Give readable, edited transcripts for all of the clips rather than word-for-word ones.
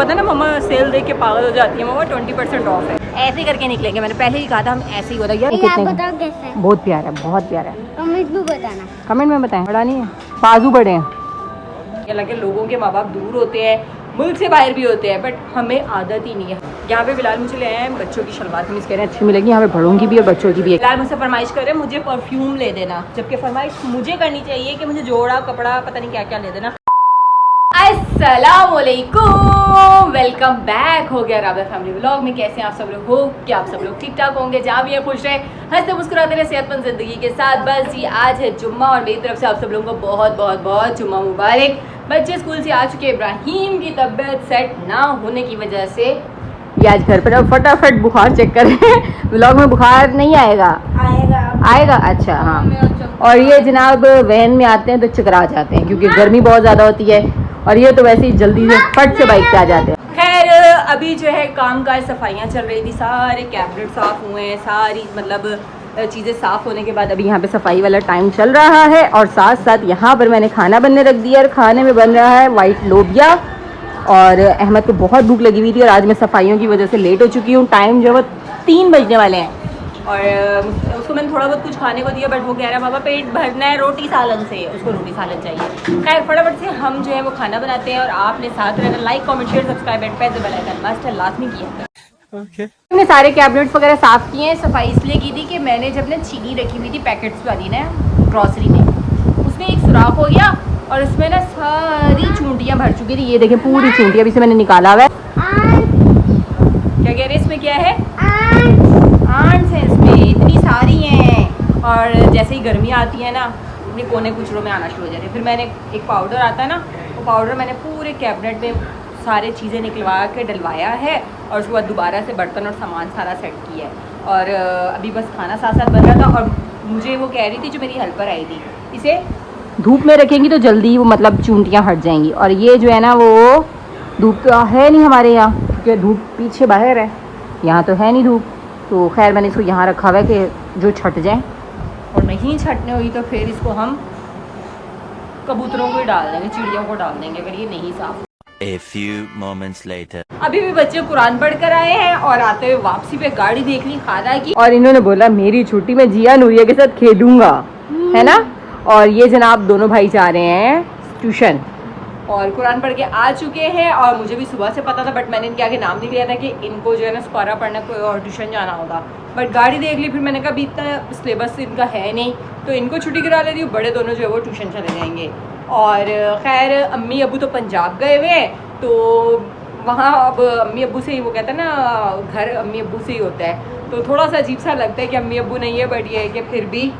पता ना मम्मा सेल देख के पागल हो जाती है। मम्मा 20% ऑफ है। ऐसे करके निकलेंगे, मैंने पहले ही कहा था हम ऐसे ही होता है। आप बताओ कैसे है? बहुत प्यारा है, बहुत प्यारा है। कमेंट में बताना। कमेंट में बताएं। बड़ा नहीं है, बाजू बड़े हैं। ये लगे लोगों के माँ बाप दूर होते हैं, मुल्क से बाहर भी होते हैं, बट हमें आदत ही नहीं है। यहाँ पे बिलाल मुझे ले आए हैं बच्चों की शलवार कमीज, कह रहे हैं अच्छी मिलेगी। यहाँ पे बड़ों की भी और बच्चों की भी है। बिलाल मुझसे फरमाइश कर रहे हैं मुझे परफ्यूम ले देना, जबकि फरमाइश मुझे करनी चाहिए कि मुझे जोड़ा कपड़ा पता नहीं क्या क्या ले देना। अस्सलामुअलैकुम, वेलकम बैक हो गया राबा फैमिली व्लॉग में। कैसे हैं आप सब लोग? हो क्या आप सब लोग ठीक ठाक होंगे, जहाँ भी है खुश रहे, हंसते मुस्कुराते रहे, सेहतमंद जिंदगी के साथ। बस जी आज है जुम्मा और मेरी तरफ से आप सब लोगों को बहुत बहुत बहुत जुम्मा मुबारक। बच्चे स्कूल से आ चुके। इब्राहिम की तबीयत सेट ना होने की वजह से ये आज घर पर। अब फटाफट बुखार चेक करें। व्लॉग में बुखार नहीं आएगा? आएगा अच्छा हाँ। और ये जनाब वैन में आते हैं तो चकरा जाते हैं क्योंकि गर्मी बहुत ज़्यादा होती है, और ये तो वैसे ही जल्दी से फट से बाइक पे आ जाते हैं। खैर अभी जो है काम काज सफाइयाँ चल रही थी, सारे कैबिनेट साफ़ हुए हैं, सारी मतलब चीज़ें साफ़ होने के बाद अभी यहाँ पे सफाई वाला टाइम चल रहा है। और साथ साथ यहाँ पर मैंने खाना बनने रख दिया और खाने में बन रहा है वाइट लोबिया। और अहमद को बहुत भूख लगी हुई थी और आज मैं सफाइयों की वजह से लेट हो चुकी हूँ। टाइम जो है 3 बजने वाले हैं और उसको मैंने थोड़ा बहुत कुछ खाने को दिया, बट वो कह रहा है बाबा पेट भरना है रोटी सालन से, उसको रोटी सालन चाहिए। खैर फटाफट से हम जो है वो खाना बनाते हैं और आपने साथ रहना। Like comment share subscribe and press the bell icon must है लाजमी किया। मैंने सारे कैबिनेट वगैरह साफ़ किए हैं। सफाई इसलिए की थी कि मैंने जब ना चीनी रखी हुई थी पैकेट्स वाली ना ग्रॉसरी में, उसमें एक सुराख हो गया और उसमें ना सारी चूंटियाँ भर चुकी थी। ये देखें पूरी चूंटियाँ अभी से मैंने निकाला हुआ है। क्या कह रहे हैं? इसमें क्या है? आंट्स हैं इसमें, इतनी सारी हैं। और जैसे ही गर्मी आती है ना अपने कोने कुचरों में आना शुरू हो जाते हैं। फिर मैंने एक पाउडर आता है ना, वो पाउडर मैंने पूरे कैबिनेट में सारे चीज़ें निकलवा के डलवाया है और उसके बाद दोबारा से बर्तन और सामान सारा सेट किया है। और अभी बस खाना साथ साथ बन रहा था और मुझे वो कह रही थी जो मेरी हेल्पर आई थी, इसे धूप में रखेंगी तो जल्दी वो मतलब चूंटियाँ हट जाएंगी। और ये जो है ना वो धूप तो है नहीं हमारे यहाँ क्योंकि धूप पीछे बाहर है, यहाँ तो है नहीं धूप। तो खैर मैंने इसको यहाँ रखा हुआ है कि जो छट जाए, और नहीं छटने हुई तो फिर इसको हम कबूतरों को ही डाल देंगे, चिड़ियों को डाल देंगे अगर ये नहीं साफ। A few moments later. अभी भी बच्चे कुरान पढ़ कर आए हैं और आते हुए वापसी पे गाड़ी देख ली खाना की, और इन्होंने बोला मेरी छुट्टी में जिया नूरिया के साथ खेलूंगा, है ना। और ये जनाब दोनों भाई जा रहे हैं ट्यूशन और कुरान पढ़ के आ चुके हैं। और मुझे भी सुबह से पता था, बट मैंने इनके आगे नाम नहीं लिया था कि इनको जो है ना सुपारा पढ़ना कोई और ट्यूशन जाना होगा। बट गाड़ी देख ली, फिर मैंने कहा अभी इतना सिलेबस इनका है नहीं तो इनको छुट्टी करा ले रही हूँ, बड़े दोनों जो है वो ट्यूशन चले जाएंगे। और खैर अम्मी अबू तो पंजाब गए हुए हैं, तो वहाँ अब अम्मी अब्बू से ही वो कहते हैं ना घर अम्मी अब्बू से ही होता है, तो थोड़ा सा अजीब सा लगता है कि अम्मी अब्बू नहीं है, बट ये है कि फिर भी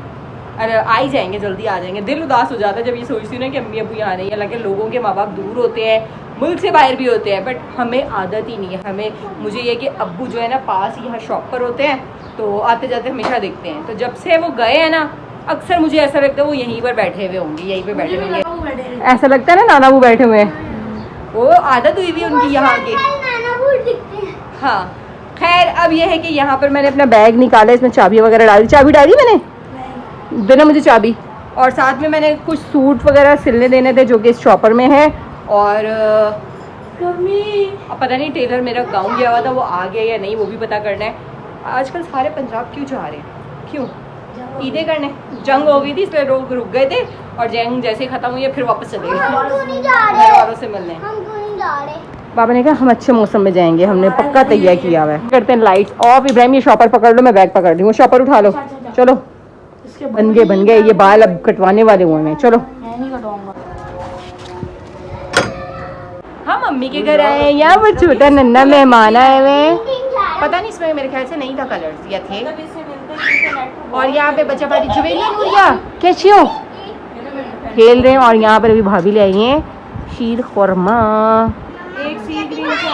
अरे आ ही जाएंगे, जल्दी आ जाएंगे। दिल उदास हो जाता है जब ये सोचती हूँ ना कि अम्मी अब्बू यहाँ नहीं है। लगे लोगों के माँ बाप दूर होते हैं, मुल्क से बाहर भी होते हैं, बट हमें आदत ही नहीं है। मुझे ये कि अब्बू जो है ना पास यहाँ शॉप पर होते हैं तो आते जाते हमेशा दिखते हैं। तो जब से वो गए हैं ना अक्सर मुझे ऐसा लगता है वो यहीं पर बैठे हुए होंगे, यहीं पर बैठे होंगे, ऐसा लगता है ना नाना वो बैठे हुए हैं। वो आदत हुई भी उनकी यहाँ की। हाँ खैर अब ये है कि यहाँ पर मैंने अपना बैग निकाला, इसमें चाबी वगैरह डाली। चाबी डाली मैंने, देना मुझे चाबी। और साथ में मैंने कुछ सूट वगैरह सिलने देने थे जो कि इस शॉपर में है। और अब पता नहीं टेलर मेरा गाउन गया हुआ था, वो आ गया या नहीं वो भी पता करना है। आजकल सारे पंजाब क्यों जा रहे हैं? क्यों? ईदें करने। जंग हो गई थी इसलिए लोग रुक गए थे और जंग जैसे खत्म हुई है फिर वापस चले गए घर वालों से मिलने। बाबा ने कहा हम अच्छे मौसम में जाएंगे, हमने पक्का तैयार किया हुआ है। करते हैं लाइट्स ऑफ। इब्राहिम ये शॉपर पकड़ लो, मैं बैग पकड़ ली हूँ। शॉपर उठा लो, चलो। बन गए ये बाल अब कटवाने वाले हुए हैं, चलो। हम मम्मी के घर आए हैं, यहाँ वो छोटा नन्ना मेहमान आए हुए। पता नहीं इसमें मेरे ख्याल से नहीं था कलर्स या थे। और यहाँ पे बच्चा पार्टी जुवेलिया नूरिया कैसी हो खेल रहे हैं। और यहाँ पर अभी भाभी ले आई हैं शीर खुरमा।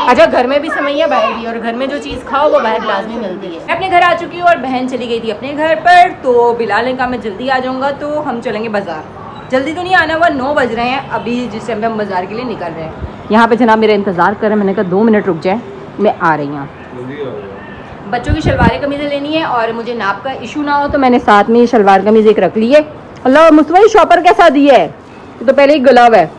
अच्छा घर में भी समैया बाहर भी, और घर में जो चीज़ खाओ वो बाहर लाजमी मिलती है। मैं अपने घर आ चुकी हूँ और बहन चली गई थी अपने घर पर, तो बिलाल ने कहा मैं जल्दी आ जाऊँगा तो हम चलेंगे बाज़ार। जल्दी तो नहीं आना हुआ, 9 बज रहे हैं अभी जिस टाइम पे हम बाज़ार के लिए निकल रहे हैं। यहाँ पे जनाब मेरा इंतज़ार कर रहे हैं, मैंने कहा 2 मिनट रुक जाए मैं आ रही हूँ। बच्चों की शलवारें कमीज़ें लेनी है और मुझे नाप का इशू ना हो तो मैंने साथ में ये शलवार कमीज़ एक रख ली है। अल्लाह मुस्तफा शॉपर कैसा दी है, तो पहले ही गुलाब है।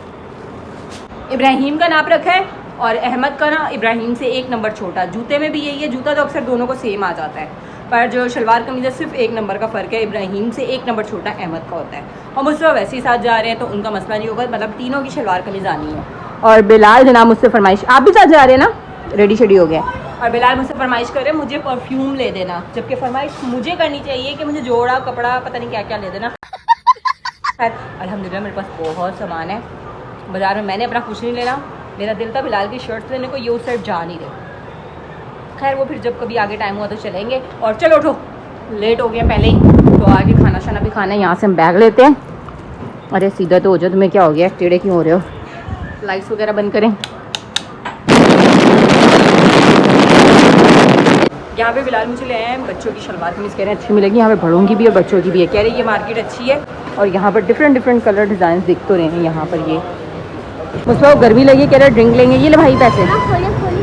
इब्राहिम का नाप रखा है और अहमद का ना इब्राहिम से 1 नंबर छोटा। जूते में भी यही है, जूता तो अक्सर दोनों को सेम आ जाता है, पर जो शलवार कमीज़ है सिर्फ 1 नंबर का फ़र्क है। इब्राहिम से 1 नंबर छोटा अहमद का होता है। और मुझसे वैसे ही साथ जा रहे हैं तो उनका मसला नहीं होगा, मतलब तीनों की शलवार कमीज़ आनी है। और बिलाल जनाब मुझसे फरमाइश, आप भी साथ जा रहे हैं ना, रेडी शेडी हो गया। और बिलाल मुझसे फरमाइश कर रहे हैं मुझे परफ्यूम ले देना, जबकि फरमाइश मुझे करनी चाहिए कि मुझे जोड़ा कपड़ा पता नहीं क्या क्या ले देना। खैर अल्हम्दुलिल्लाह मेरे पास बहुत सामान है बाज़ार में, मैंने अपना कुछ नहीं लेना। मेरा दिल था बिलाल की शर्ट्स लेने को, ये उस साइड जा नहीं रहे। खैर वो फिर जब कभी आगे टाइम हुआ तो चलेंगे। और चलो उठो, लेट हो गया पहले ही, तो आगे खाना शाना भी खाना है। यहाँ से हम बैग लेते हैं। अरे सीधा तो हो जाओ, तुम्हें क्या हो गया, टेढ़े क्यों हो रहे हो? लाइट्स वगैरह बंद करें। यहाँ पे बिलाल मुझे ले आए हैं बच्चों की शलवार कमीज़, कह रहे हैं अच्छी मिलेगी यहाँ पे, बड़ों की भी और बच्चों की भी है। कह रहे हैं ये मार्केट अच्छी है और यहाँ पर डिफरेंट कलर डिज़ाइन दिख तो रहे हैं यहाँ पर। ये मुझे गर्मी लगी, कह रहे ड्रिंक लेंगे, ये ले भाई पैसे।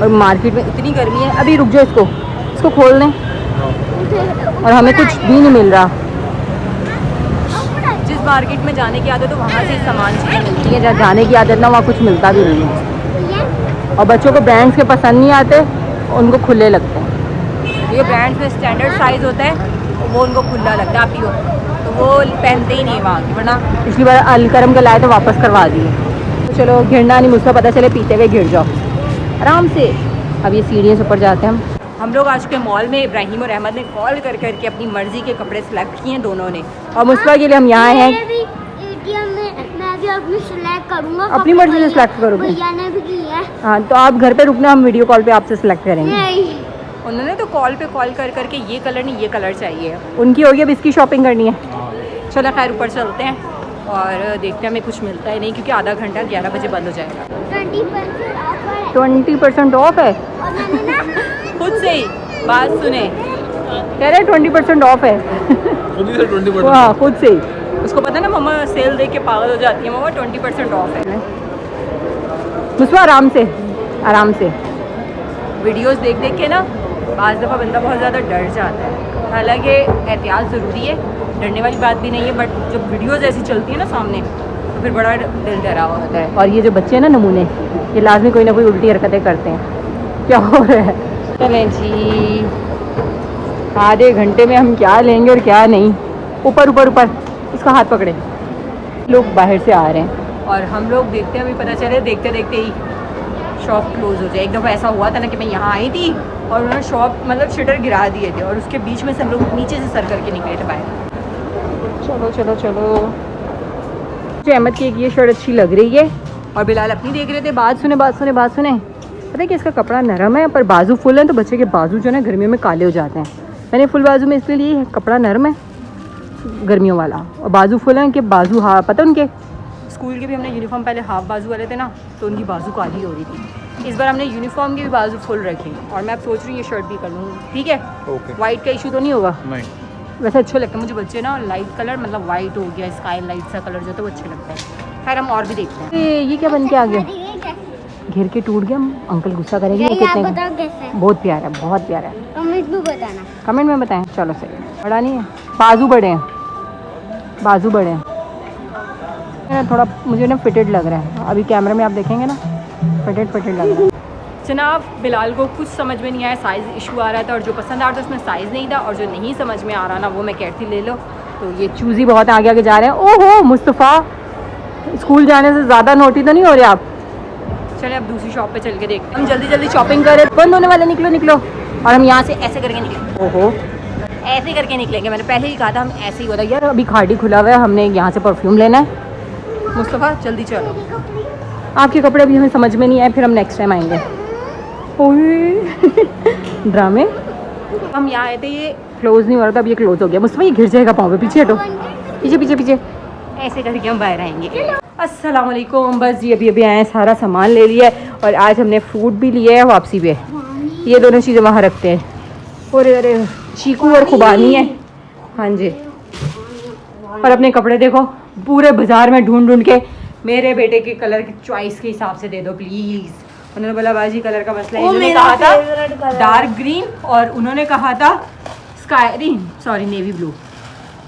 और मार्केट में इतनी गर्मी है, अभी रुक जाओ, इसको खोल दें। और हमें कुछ भी नहीं मिल रहा। जिस मार्केट में जाने की आदत है वहाँ से सामान चीज़ें मिलती है, जहाँ जाने की आदत ना वहाँ कुछ मिलता भी नहीं है। और बच्चों को ब्रांड्स के पसंद नहीं आते, उनको खुले लगते हैं। ये ब्रांड्स में स्टैंडर्ड साइज़ होता है, वो उनको खुला लगता है, आप पियो तो वो पहनते ही नहीं वहाँ की। वरना पिछली बार अलकरम के लाए तो वापस करवा दिए। तो चलो गिरना नहीं, मुझको पता चले पीते हुए गिर जाओ आराम से। अब ये सीढ़ियों से ऊपर जाते हैं हम लोग आज के मॉल में। इब्राहिम और अहमद ने कॉल कर करके अपनी मर्ज़ी के कपड़े सेलेक्ट किए हैं दोनों ने, और मुस्वा के लिए हम यहाँ हैं। मैं भी अपनी सिलेक्ट करूँगा, अपनी मर्ज़ी से सिलेक्ट करोगे? भैया ने भी की है। हाँ तो आप घर पे रुकना, हम वीडियो कॉल पे आपसे सिलेक्ट करेंगे। नहीं, उन्होंने तो कॉल पे कॉल कर करके ये कलर नहीं ये कलर चाहिए, उनकी होगी। अब इसकी शॉपिंग करनी है। चलो खैर ऊपर चलते हैं और देखते हैं हमें कुछ मिलता है नहीं, क्योंकि आधा घंटा 11 बजे बंद हो जाएगा। 20% ऑफ है। खुद से ही बात सुने, कह रहे 20% ऑफ है। हाँ खुद से ही, उसको पता है ना मम्मा सेल देख के पागल हो जाती है, मम्मा 20% ऑफ है। मुझको आराम से वीडियोस देख देख के ना बाज़ दफ़ा बंदा बहुत ज़्यादा डर जाता है। हालांकि एहतियात ज़रूरी है, डरने वाली बात भी नहीं है, बट जब वीडियोस ऐसी चलती है ना सामने तो फिर बड़ा दिल डरा हुआ होता है। और ये जो बच्चे हैं ना नमूने, ये लाजमी कोई ना कोई उल्टी हरकतें करते हैं। क्या हो रहा है? चलें जी, आधे घंटे में हम क्या लेंगे और क्या नहीं। ऊपर इसका हाथ पकड़े। लोग बाहर से आ रहे हैं और हम लोग देखते हैं, अभी पता चले देखते देखते ही शॉप क्लोज़ हो जाए। एक दफ़ा ऐसा हुआ था ना कि मैं यहाँ आई थी और उन्होंने शॉप मतलब शटर गिरा दिए थे, और उसके बीच में से हम लोग नीचे से सर करके निकले थे बाहर। चलो मुझे अहमद की एक ये शर्ट अच्छी लग रही है और बिलाल अपनी देख रहे थे। बात सुने पता है कि इसका कपड़ा नरम है पर बाजू फुल है, तो बच्चे के बाजू जो है ना गर्मियों में काले हो जाते हैं। मैंने फुल बाजू में इसलिए लिए, कपड़ा नरम है गर्मियों वाला, और बाजू फुल है कि बाजू हाँ पता उनके स्कूल के भी हमने यूनिफॉर्म पहले हाफ बाजू वाले थे ना, तो उनकी बाजू काली हो रही थी। इस बार हमने यूनिफॉर्म की भी बाजू फुल रखी, और मैं अब सोच रही हूँ ये शर्ट भी कर लूँगी। ठीक है, वाइट का इशू तो नहीं होगा? नहीं, वैसे अच्छे लगते हैं मुझे बच्चे ना, लाइट कलर मतलब वाइट हो गया, स्काई लाइट सा कलर जो तो वो अच्छे लगता है। खैर हम और भी देखते हैं। ये क्या बन के आ गया, घेर के टूट गया। अंकल गुस्सा करेंगे। कितने बहुत प्यारा है। कमेंट में बताना, कमेंट में बताएं। चलो सही, बड़ा नहीं है, बाजू बड़े हैं। थोड़ा मुझे ना फिटेड लग रहा है, अभी कैमरे में आप देखेंगे ना फिटेड लग रहा है। जनाब बिलाल को कुछ समझ में नहीं आया, साइज़ इशू आ रहा था, और जो पसंद आ रहा था उसमें साइज़ नहीं था, और जो नहीं समझ में आ रहा ना वो मैं कहती थी ले लो। तो ये चूज़ी बहुत आगे जा रहे हैं। ओहो मुस्तफ़ा, स्कूल जाने से ज़्यादा नोटी तो नहीं हो रहे आप? चले अब दूसरी शॉप पे चल के देखते हैं। हम जल्दी शॉपिंग करें, बंद होने वाले, निकलो। और हम यहाँ से ऐसे करके निकले। ओहो ऐसे करके निकलेंगे, मैंने पहले ही कहा था हम ऐसे ही होता यार। अभी खाड़ी खुला हुआ है, हमने यहाँ से परफ्यूम लेना है। मुस्तफ़ा जल्दी चलो, आपके कपड़े अभी हमें समझ में नहीं आए, फिर हम नेक्स्ट टाइम आएंगे। ओए ड्रामे। हम यहाँ आए थे, ये क्लोज़ नहीं हो रहा था, अब ये क्लोज़ हो गया। मुस्तफ़ा ये गिर जाएगा पाँव पे, पीछे हटो, पीछे ऐसे करके हम बाहर आएंगे। अस्सलाम वालेकुम। बस जी अभी आए हैं, सारा सामान ले लिया है, और आज हमने फ्रूट भी लिया है वापसी पे। ये दोनों चीज़ें वहाँ रखते हैं। और अरे चीकू और खुबानी है। हाँ जी, और अपने कपड़े देखो, पूरे बाजार में ढूंढ के मेरे बेटे के कलर की चॉइस के हिसाब से दे दो प्लीज़। उन्होंने बोला बाजी कलर का मसला है, इन्होंने कहा था डार्क ग्रीन और उन्होंने कहा था नेवी ब्लू,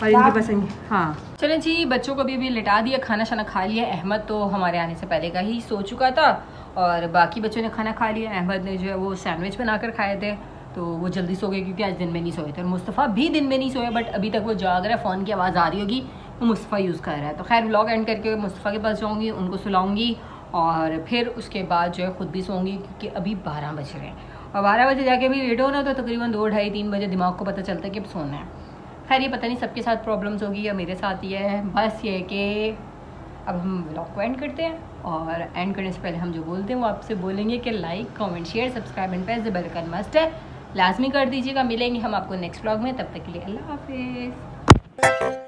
और इनकी पसंद। हाँ चलें जी, बच्चों को भी अभी लिटा दिया, खाना शाना खा लिया। अहमद तो हमारे आने से पहले का ही सो चुका था, और बाकी बच्चों ने खाना खा लिया। अहमद ने जो है वो सैंडविच बनाकर खाए थे, तो वो जल्दी सो गए क्योंकि आज दिन में नहीं सोए थे। और मुस्तफ़ा भी दिन में नहीं सोया, बट अभी तक वो जाग रहा है। फ़ोन की आवाज़ आ रही होगी, वो मुस्तफ़ा यूज़ कर रहा है। तो खैर व्लॉग एंड करके मुस्तफ़ा के पास जाऊँगी, उनको सुलाऊँगी और फिर उसके बाद जो है ख़ुद भी सोऊंगी क्योंकि अभी 12 बज रहे हैं। और 12 बजे जाके भी लेट हो ना तो तकरीबन 2, ढाई, 3 बजे दिमाग को पता चलता है कि अब सोना है। खैर ये पता नहीं सबके साथ प्रॉब्लम्स होगी या मेरे साथ ही है। बस ये कि अब हम व्लॉग को एंड करते हैं, और एंड करने से पहले हम जो बोलते हैं वो आपसे बोलेंगे कि like, comment, share, subscribe and press the bell icon must है, लाजमी कर दीजिएगा। मिलेंगे हम आपको नेक्स्ट व्लॉग में, तब तक के लिए अल्लाह हाफिज़।